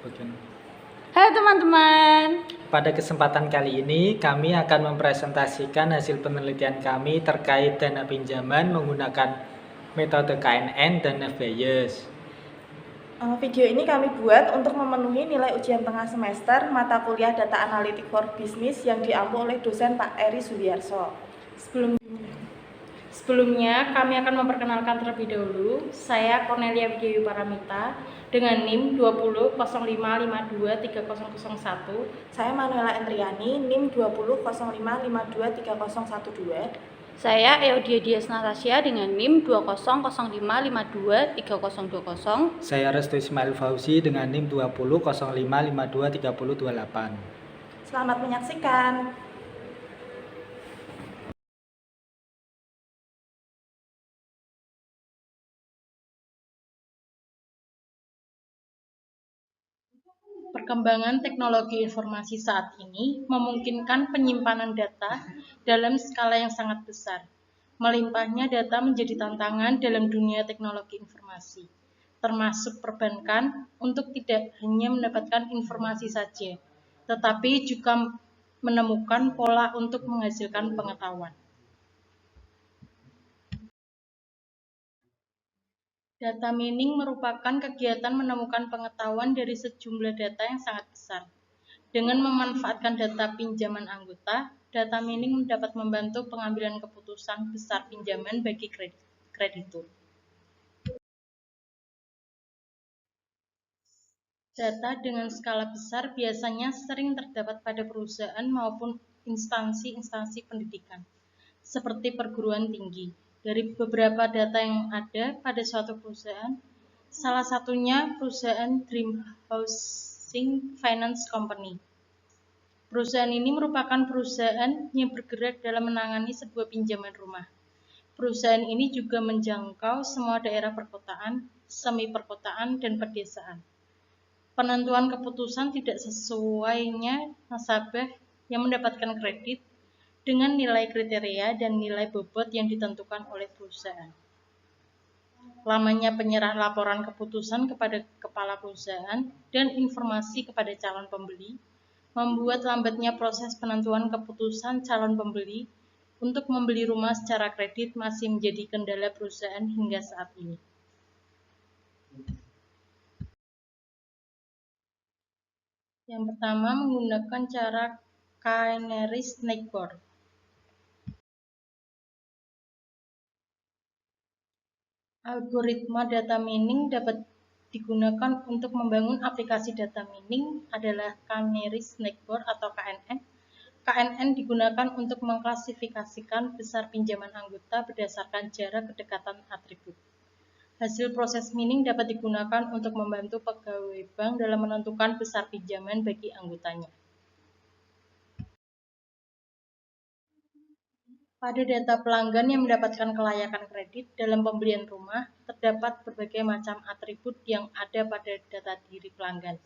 Oke. Hai teman-teman. Pada kesempatan kali ini, kami akan mempresentasikan hasil penelitian kami terkait dana pinjaman menggunakan metode KNN dan Navius. Video ini kami buat untuk memenuhi nilai ujian tengah semester mata kuliah Data Analytic for Business yang diampu oleh dosen Pak Eri Sudiarso. Sebelumnya, kami akan memperkenalkan terlebih dahulu. Saya Cornelia Widyayu Paramita dengan NIM 2005523001. Saya Manuela Entriani, NIM 2005523012. Saya Eodia Dias Natasha dengan NIM 2005523020. Saya Restu Ismail Fauzi dengan NIM 2005523028. Selamat menyaksikan. Perkembangan teknologi informasi saat ini memungkinkan penyimpanan data dalam skala yang sangat besar. Melimpahnya data menjadi tantangan dalam dunia teknologi informasi, termasuk perbankan untuk tidak hanya mendapatkan informasi saja, tetapi juga menemukan pola untuk menghasilkan pengetahuan. Data mining merupakan kegiatan menemukan pengetahuan dari sejumlah data yang sangat besar. Dengan memanfaatkan data pinjaman anggota, data mining dapat membantu pengambilan keputusan besar pinjaman bagi kreditur. Data dengan skala besar biasanya sering terdapat pada perusahaan maupun instansi-instansi pendidikan, seperti perguruan tinggi. Dari beberapa data yang ada pada suatu perusahaan, salah satunya perusahaan Dream Housing Finance Company. Perusahaan ini merupakan perusahaan yang bergerak dalam menangani sebuah pinjaman rumah. Perusahaan ini juga menjangkau semua daerah perkotaan, semi perkotaan, dan pedesaan. Penentuan keputusan tidak sesuainya nasabah yang mendapatkan kredit dengan nilai kriteria dan nilai bobot yang ditentukan oleh perusahaan. Lamanya penyerahan laporan keputusan kepada kepala perusahaan dan informasi kepada calon pembeli membuat lambatnya proses penentuan keputusan calon pembeli untuk membeli rumah secara kredit masih menjadi kendala perusahaan hingga saat ini. Yang pertama, menggunakan cara Canary Snakeboard. Algoritma data mining dapat digunakan untuk membangun aplikasi data mining adalah Canary Snakeboard atau KNN. KNN digunakan untuk mengklasifikasikan besar pinjaman anggota berdasarkan jarak kedekatan atribut. Hasil proses mining dapat digunakan untuk membantu pegawai bank dalam menentukan besar pinjaman bagi anggotanya. Pada data pelanggan yang mendapatkan kelayakan kredit dalam pembelian rumah, terdapat berbagai macam atribut yang ada pada data diri pelanggan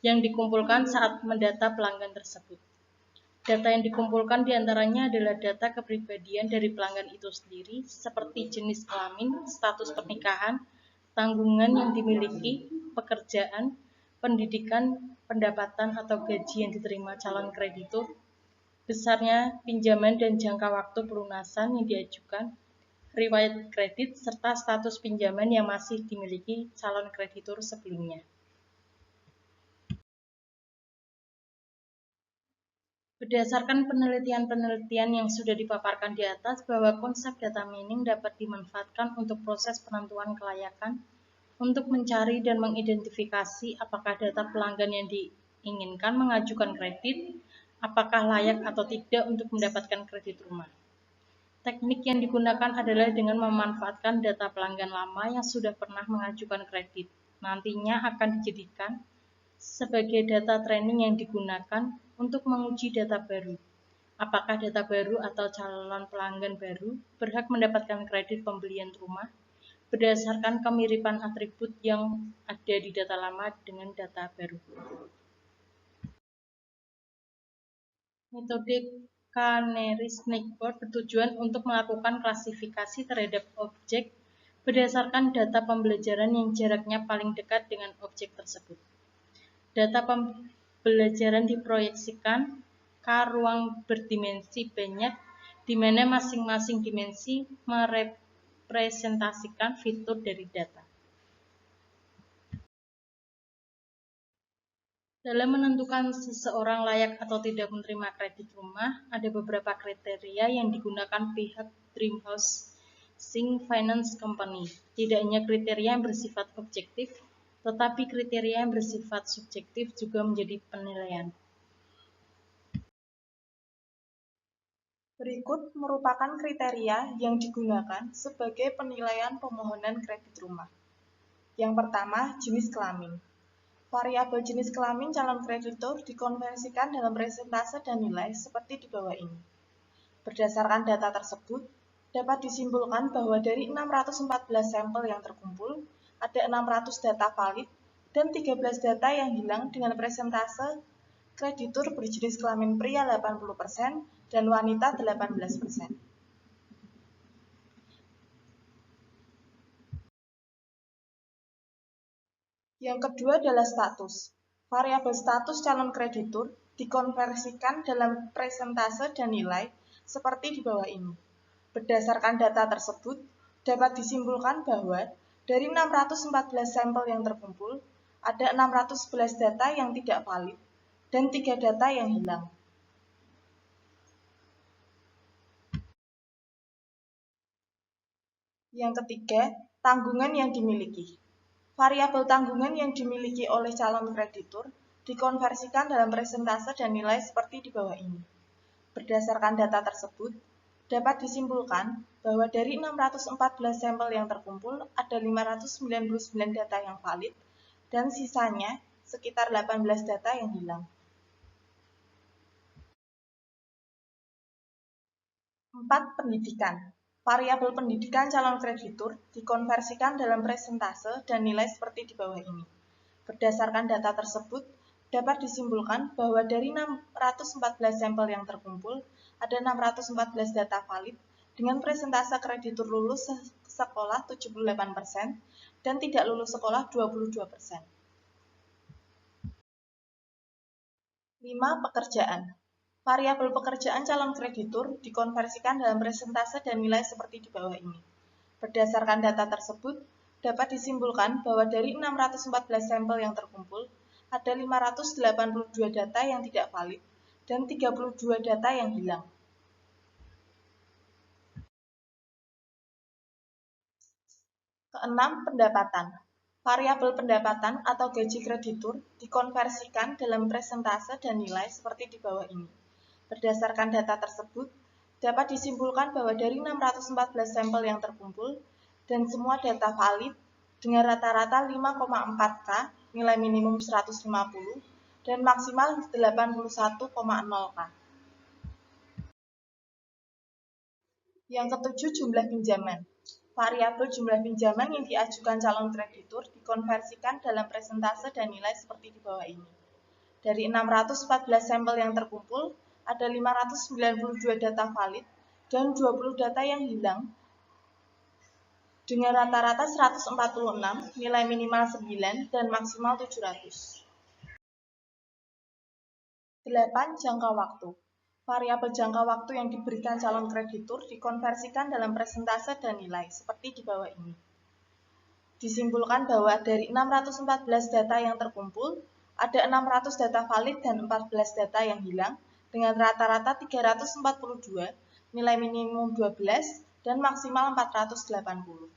yang dikumpulkan saat mendata pelanggan tersebut. Data yang dikumpulkan diantaranya adalah data kepribadian dari pelanggan itu sendiri, seperti jenis kelamin, status pernikahan, tanggungan yang dimiliki, pekerjaan, pendidikan, pendapatan atau gaji yang diterima calon kreditur, besarnya pinjaman dan jangka waktu pelunasan yang diajukan, riwayat kredit, serta status pinjaman yang masih dimiliki calon kreditur sebelumnya. Berdasarkan penelitian-penelitian yang sudah dipaparkan di atas bahwa konsep data mining dapat dimanfaatkan untuk proses penentuan kelayakan untuk mencari dan mengidentifikasi apakah data pelanggan yang diinginkan mengajukan kredit, apakah layak atau tidak untuk mendapatkan kredit rumah. Teknik yang digunakan adalah dengan memanfaatkan data pelanggan lama yang sudah pernah mengajukan kredit. Nantinya akan dijadikan sebagai data training yang digunakan untuk menguji data baru. Apakah data baru atau calon pelanggan baru berhak mendapatkan kredit pembelian rumah berdasarkan kemiripan atribut yang ada di data lama dengan data baru. Metode Canary Snakeboard bertujuan untuk melakukan klasifikasi terhadap objek berdasarkan data pembelajaran yang jaraknya paling dekat dengan objek tersebut. Data pembelajaran diproyeksikan ke ruang berdimensi banyak, di mana masing-masing dimensi merepresentasikan fitur dari data. Dalam menentukan seseorang layak atau tidak menerima kredit rumah, ada beberapa kriteria yang digunakan pihak Dream Housing Finance Company. Tidak hanya kriteria yang bersifat objektif, tetapi kriteria yang bersifat subjektif juga menjadi penilaian. Berikut merupakan kriteria yang digunakan sebagai penilaian pemohonan kredit rumah. Yang pertama, jenis kelamin. Variabel jenis kelamin calon kreditur dikonversikan dalam persentase dan nilai seperti di bawah ini. Berdasarkan data tersebut, dapat disimpulkan bahwa dari 614 sampel yang terkumpul, ada 600 data valid dan 13 data yang hilang dengan persentase kreditur berjenis kelamin pria 80% dan wanita 18%. Yang kedua adalah status. Variabel status calon kreditur dikonversikan dalam persentase dan nilai seperti di bawah ini. Berdasarkan data tersebut, dapat disimpulkan bahwa dari 614 sampel yang terkumpul, ada 611 data yang tidak valid dan 3 data yang hilang. Yang ketiga, tanggungan yang dimiliki. Variabel tanggungan yang dimiliki oleh calon kreditur dikonversikan dalam persentase dan nilai seperti di bawah ini. Berdasarkan data tersebut, dapat disimpulkan bahwa dari 614 sampel yang terkumpul, ada 599 data yang valid, dan sisanya sekitar 18 data yang hilang. 4. Pendidikan. Variabel pendidikan calon kreditur dikonversikan dalam persentase dan nilai seperti di bawah ini. Berdasarkan data tersebut, dapat disimpulkan bahwa dari 614 sampel yang terkumpul, ada 614 data valid dengan persentase kreditur lulus sekolah 78% dan tidak lulus sekolah 22%. 5. Pekerjaan. Variabel pekerjaan calon kreditur dikonversikan dalam persentase dan nilai seperti di bawah ini. Berdasarkan data tersebut, dapat disimpulkan bahwa dari 614 sampel yang terkumpul, ada 582 data yang tidak valid dan 32 data yang hilang. 6. Pendapatan. Variabel pendapatan atau gaji kreditur dikonversikan dalam persentase dan nilai seperti di bawah ini. Berdasarkan data tersebut, dapat disimpulkan bahwa dari 614 sampel yang terkumpul dan semua data valid dengan rata-rata 5,4K, nilai minimum 150, dan maksimal 81,0K. Yang ketujuh, jumlah pinjaman. Variabel jumlah pinjaman yang diajukan calon kreditur dikonversikan dalam persentase dan nilai seperti di bawah ini. Dari 614 sampel yang terkumpul, ada 592 data valid dan 20 data yang hilang dengan rata-rata 146, nilai minimal 9 dan maksimal 700. 8. Jangka waktu. Variabel jangka waktu yang diberikan calon kreditur dikonversikan dalam persentase dan nilai seperti di bawah ini. Disimpulkan bahwa dari 614 data yang terkumpul, ada 600 data valid dan 14 data yang hilang dengan rata-rata 342, nilai minimum 12, dan maksimal 480.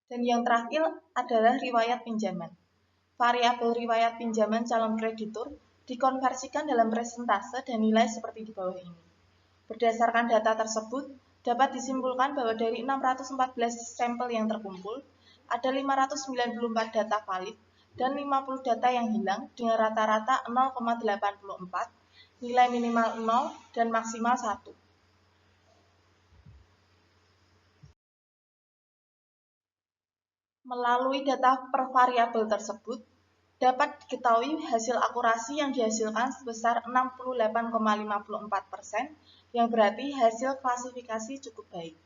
Dan yang terakhir adalah riwayat pinjaman. Variabel riwayat pinjaman calon kreditur dikonversikan dalam persentase dan nilai seperti di bawah ini. Berdasarkan data tersebut, dapat disimpulkan bahwa dari 614 sampel yang terkumpul, ada 594 data valid dan 50 data yang hilang dengan rata-rata 0,84, nilai minimal 0 dan maksimal 1. Melalui data per variabel tersebut, dapat diketahui hasil akurasi yang dihasilkan sebesar 68,54%, yang berarti hasil klasifikasi cukup baik.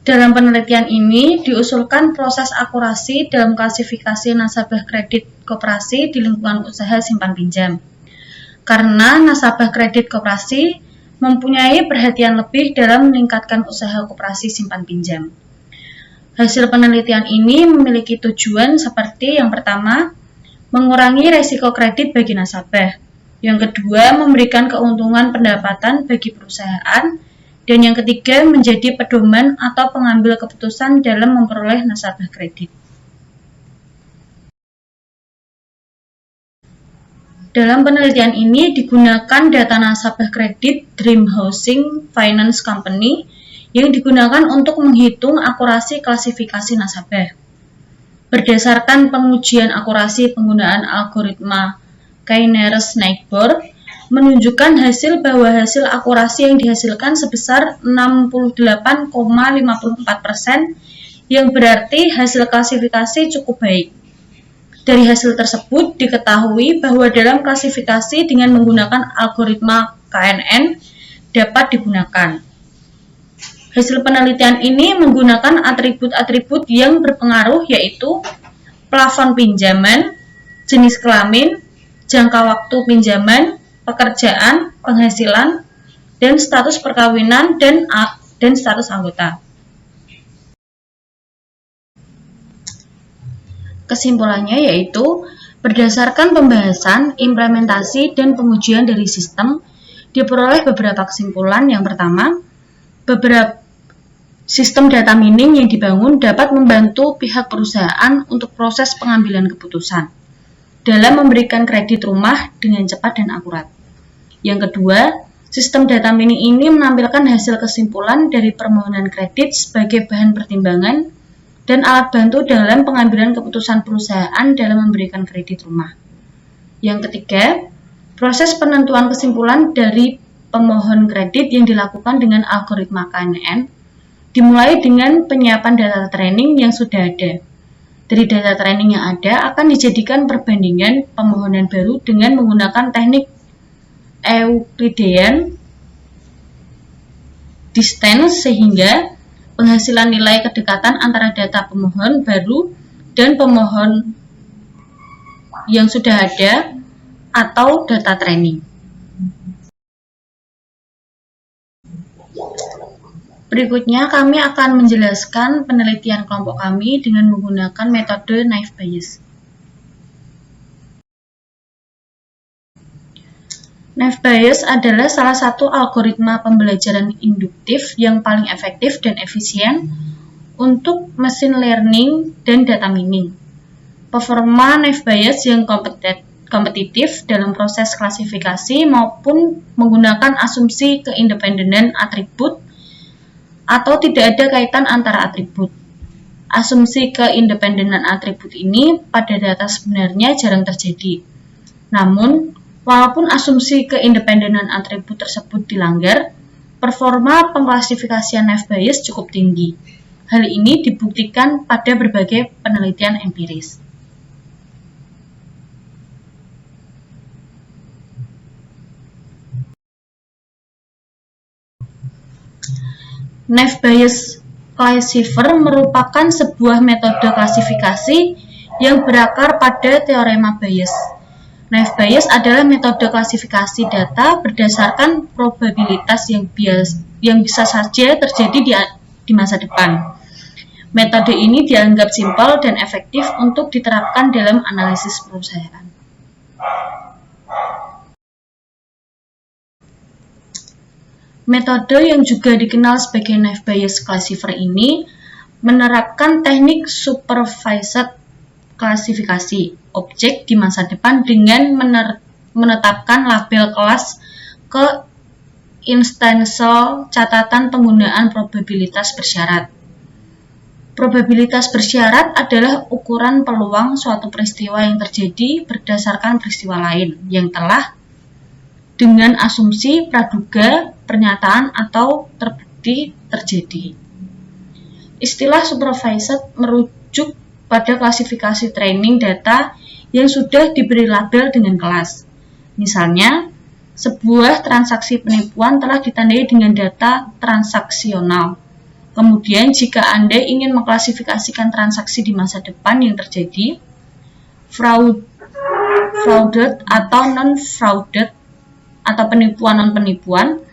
Dalam penelitian ini diusulkan proses akurasi dalam klasifikasi nasabah kredit koperasi di lingkungan usaha simpan pinjam. Karena nasabah kredit koperasi mempunyai perhatian lebih dalam meningkatkan usaha koperasi simpan pinjam. Hasil penelitian ini memiliki tujuan seperti yang pertama, mengurangi risiko kredit bagi nasabah. Yang kedua, memberikan keuntungan pendapatan bagi perusahaan. Dan yang ketiga, menjadi pedoman atau pengambil keputusan dalam memperoleh nasabah kredit. Dalam penelitian ini digunakan data nasabah kredit Dream Housing Finance Company yang digunakan untuk menghitung akurasi klasifikasi nasabah. Berdasarkan pengujian akurasi penggunaan algoritma Kaineres-Neighbor, menunjukkan hasil bahwa hasil akurasi yang dihasilkan sebesar 68,54%, yang berarti hasil klasifikasi cukup baik. Dari hasil tersebut diketahui bahwa dalam klasifikasi dengan menggunakan algoritma KNN dapat digunakan. Hasil penelitian ini menggunakan atribut-atribut yang berpengaruh, yaitu plafon pinjaman, jenis kelamin, jangka waktu pinjaman, pekerjaan, penghasilan, dan status perkawinan dan status anggota. Kesimpulannya yaitu, berdasarkan pembahasan, implementasi, dan pengujian dari sistem, diperoleh beberapa kesimpulan. Yang pertama, beberapa sistem data mining yang dibangun dapat membantu pihak perusahaan untuk proses pengambilan keputusan dalam memberikan kredit rumah dengan cepat dan akurat. Yang kedua, sistem data mining ini menampilkan hasil kesimpulan dari permohonan kredit sebagai bahan pertimbangan dan alat bantu dalam pengambilan keputusan perusahaan dalam memberikan kredit rumah. Yang ketiga, proses penentuan kesimpulan dari pemohon kredit yang dilakukan dengan algoritma KNN dimulai dengan penyiapan data training yang sudah ada. Dari data training yang ada akan dijadikan perbandingan pemohonan baru dengan menggunakan teknik Euclidean distance sehingga penghasilan nilai kedekatan antara data pemohon baru dan pemohon yang sudah ada atau data training. Berikutnya kami akan menjelaskan penelitian kelompok kami dengan menggunakan metode naive Bayes. Naive Bayes adalah salah satu algoritma pembelajaran induktif yang paling efektif dan efisien untuk machine learning dan data mining. Performa naive Bayes yang kompetitif dalam proses klasifikasi maupun menggunakan asumsi keindependenan atribut atau tidak ada kaitan antara atribut. Asumsi keindependenan atribut ini pada data sebenarnya jarang terjadi. Namun, walaupun asumsi keindependenan atribut tersebut dilanggar, performa pengklasifikasian naive Bayes cukup tinggi. Hal ini dibuktikan pada berbagai penelitian empiris. Naive Bayes classifier merupakan sebuah metode klasifikasi yang berakar pada teorema Bayes. Naive Bayes adalah metode klasifikasi data berdasarkan probabilitas yang bisa saja terjadi di masa depan. Metode ini dianggap simpel dan efektif untuk diterapkan dalam analisis perusahaan. Metode yang juga dikenal sebagai naive Bayes classifier ini menerapkan teknik supervised klasifikasi objek di masa depan dengan menetapkan label kelas ke instansial catatan penggunaan probabilitas bersyarat. Probabilitas bersyarat adalah ukuran peluang suatu peristiwa yang terjadi berdasarkan peristiwa lain yang telah dengan asumsi praduga, pernyataan, atau terbukti terjadi. Istilah supervised merujuk pada klasifikasi training data yang sudah diberi label dengan kelas. Misalnya, sebuah transaksi penipuan telah ditandai dengan data transaksional. Kemudian jika Anda ingin mengklasifikasikan transaksi di masa depan yang terjadi, frauded atau non-frauded atau penipuan non-penipuan,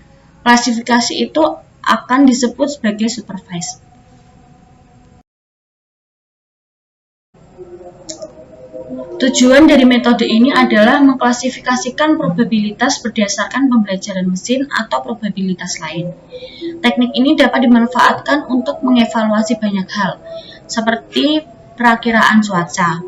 klasifikasi itu akan disebut sebagai supervised. Tujuan dari metode ini adalah mengklasifikasikan probabilitas berdasarkan pembelajaran mesin atau probabilitas lain. Teknik ini dapat dimanfaatkan untuk mengevaluasi banyak hal, seperti perakiraan cuaca.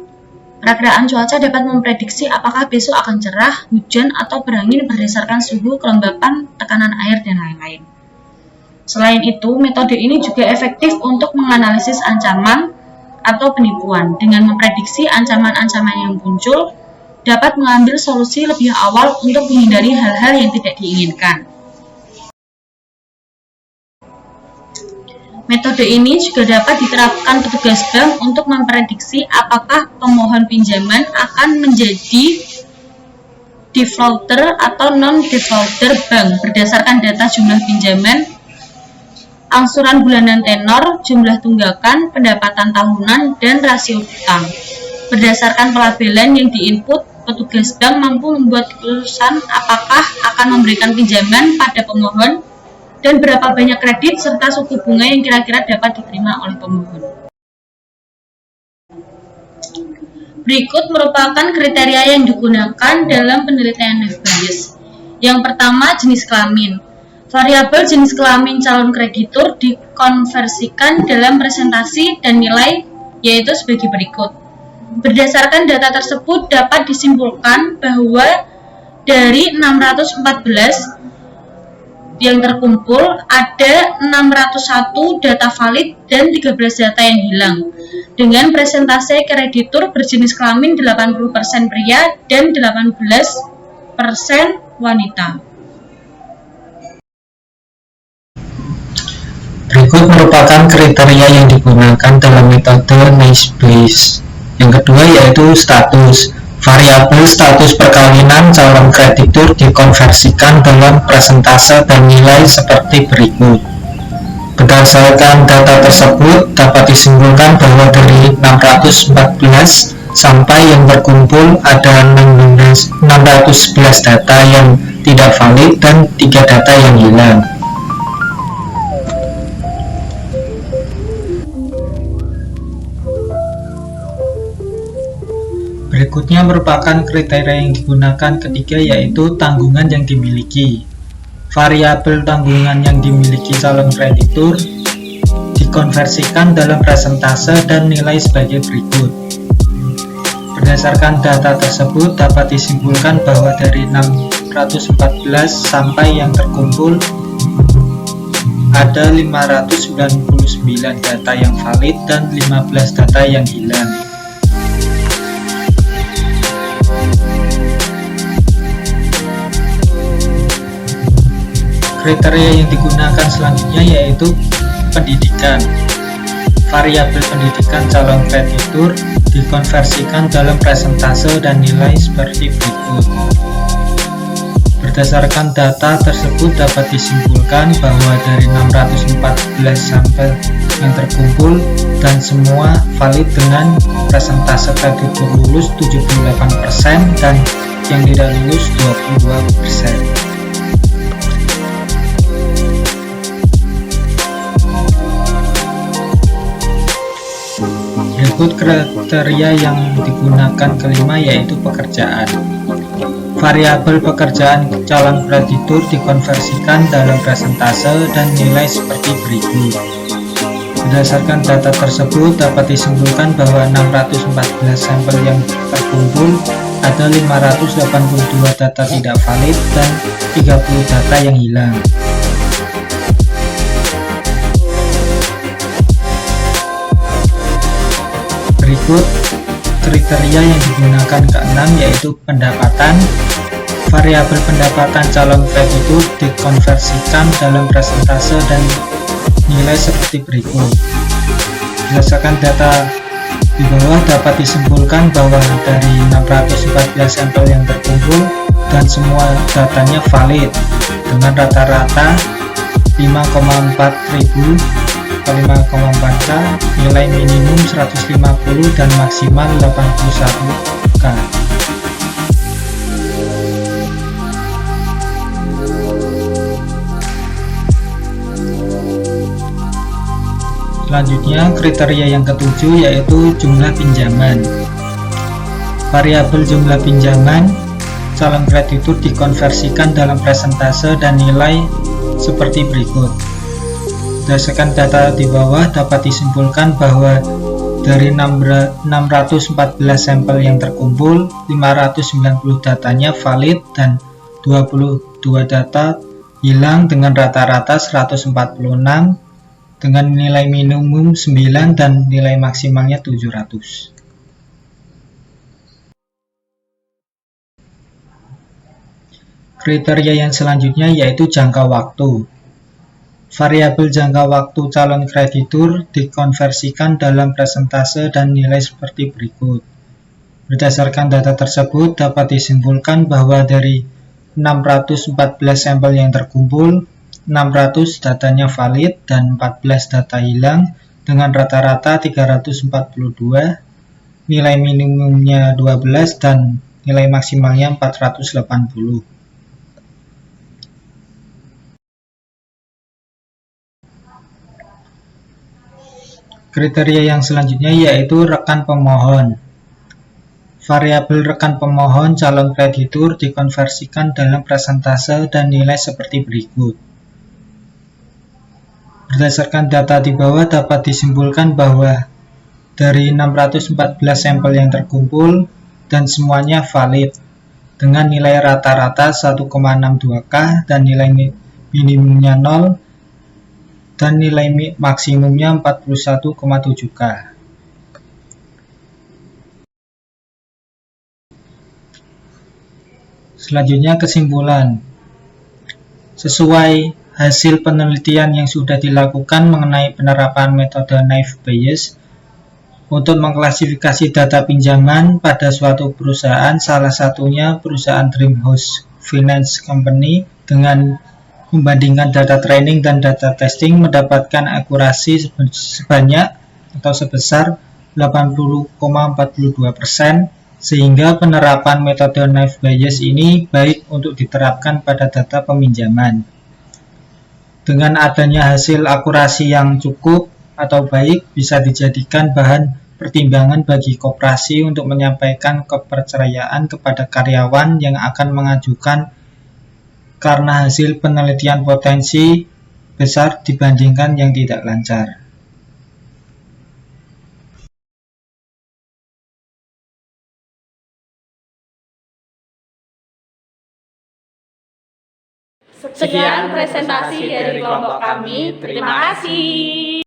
Perakiraan cuaca dapat memprediksi apakah besok akan cerah, hujan, atau berangin berdasarkan suhu, kelembapan, tekanan air, dan lain-lain. Selain itu, metode ini juga efektif untuk menganalisis ancaman atau penipuan. Dengan memprediksi ancaman-ancaman yang muncul, dapat mengambil solusi lebih awal untuk menghindari hal-hal yang tidak diinginkan. Metode ini juga dapat diterapkan petugas bank untuk memprediksi apakah pemohon pinjaman akan menjadi defaulter atau non-defaulter bank berdasarkan data jumlah pinjaman, angsuran bulanan tenor, jumlah tunggakan, pendapatan tahunan, dan rasio utang. Berdasarkan pelabelan yang diinput, petugas bank mampu membuat keputusan apakah akan memberikan pinjaman pada pemohon dan berapa banyak kredit serta suku bunga yang kira-kira dapat diterima oleh pemohon. Berikut merupakan kriteria yang digunakan dalam penelitian Neff Bayes. Yang pertama, jenis kelamin. Variabel jenis kelamin calon kreditur dikonversikan dalam presentasi dan nilai, yaitu sebagai berikut. Berdasarkan data tersebut dapat disimpulkan bahwa dari 614 yang terkumpul, ada 601 data valid dan 13 data yang hilang. Dengan presentase kreditur berjenis kelamin 80% pria dan 18% wanita. Berikut merupakan kriteria yang digunakan dalam metode Neff Bayes. Yang kedua yaitu status. Variabel status perkawinan calon kreditur dikonversikan dalam presentase dan nilai seperti berikut. Berdasarkan data tersebut dapat disimpulkan bahwa dari 614 sampai yang terkumpul ada 611 data yang tidak valid dan 3 data yang hilang. Berikutnya merupakan kriteria yang digunakan ketiga yaitu tanggungan yang dimiliki. Variabel tanggungan yang dimiliki calon kreditur dikonversikan dalam presentase dan nilai sebagai berikut. Berdasarkan data tersebut dapat disimpulkan bahwa dari 614 sampai yang terkumpul ada 599 data yang valid dan 15 data yang hilang. Kriteria yang digunakan selanjutnya yaitu pendidikan. Variabel pendidikan calon kreditur dikonversikan dalam presentase dan nilai seperti berikut. Berdasarkan data tersebut dapat disimpulkan bahwa dari 614 sampel yang terkumpul dan semua valid dengan presentase kreditur lulus 78% dan yang tidak lulus 22%. Berikut kriteria yang digunakan kelima yaitu pekerjaan. Variabel pekerjaan calon kreditur dikonversikan dalam presentase dan nilai seperti berikut. Berdasarkan data tersebut dapat disimpulkan bahwa 614 sampel yang terkumpul ada 582 data tidak valid dan 30 data yang hilang. Berikut kriteria yang digunakan keenam yaitu pendapatan. Variabel pendapatan calon kreditur dikonversikan dalam presentase dan nilai seperti berikut. Berdasarkan data di bawah dapat disimpulkan bahwa dari 614 sampel yang terkumpul dan semua datanya valid dengan rata-rata 5,4 ribu 5,4K, nilai minimum 150 dan maksimal 81K. Selanjutnya, kriteria yang ketujuh yaitu jumlah pinjaman. Variabel jumlah pinjaman calon kreditur dikonversikan dalam persentase dan nilai seperti berikut. Berdasarkan data di bawah dapat disimpulkan bahwa dari 614 sampel yang terkumpul, 590 datanya valid dan 22 data hilang dengan rata-rata 146 dengan nilai minimum 9 dan nilai maksimalnya 700. Kriteria yang selanjutnya yaitu jangka waktu. Variabel jangka waktu calon kreditur dikonversikan dalam persentase dan nilai seperti berikut. Berdasarkan data tersebut dapat disimpulkan bahwa dari 614 sampel yang terkumpul, 600 datanya valid dan 14 data hilang dengan rata-rata 342, nilai minimumnya 12 dan nilai maksimalnya 480. Kriteria yang selanjutnya yaitu rekan pemohon. Variabel rekan pemohon calon kreditur dikonversikan dalam persentase dan nilai seperti berikut. Berdasarkan data di bawah dapat disimpulkan bahwa dari 614 sampel yang terkumpul dan semuanya valid dengan nilai rata-rata 1,62K dan nilai minimumnya 0 dan nilai maksimumnya 41,7K. Selanjutnya kesimpulan. Sesuai hasil penelitian yang sudah dilakukan mengenai penerapan metode naive Bayes untuk mengklasifikasi data pinjaman pada suatu perusahaan, salah satunya perusahaan Dreamhouse Finance Company, dengan membandingkan data training dan data testing mendapatkan akurasi sebanyak atau sebesar 80,42%, sehingga penerapan metode naive Bayes ini baik untuk diterapkan pada data peminjaman. Dengan adanya hasil akurasi yang cukup atau baik, bisa dijadikan bahan pertimbangan bagi koperasi untuk menyampaikan kepercayaan kepada karyawan yang akan mengajukan karena hasil penelitian potensi besar dibandingkan yang tidak lancar. Sekian presentasi dari kelompok kami. Terima kasih.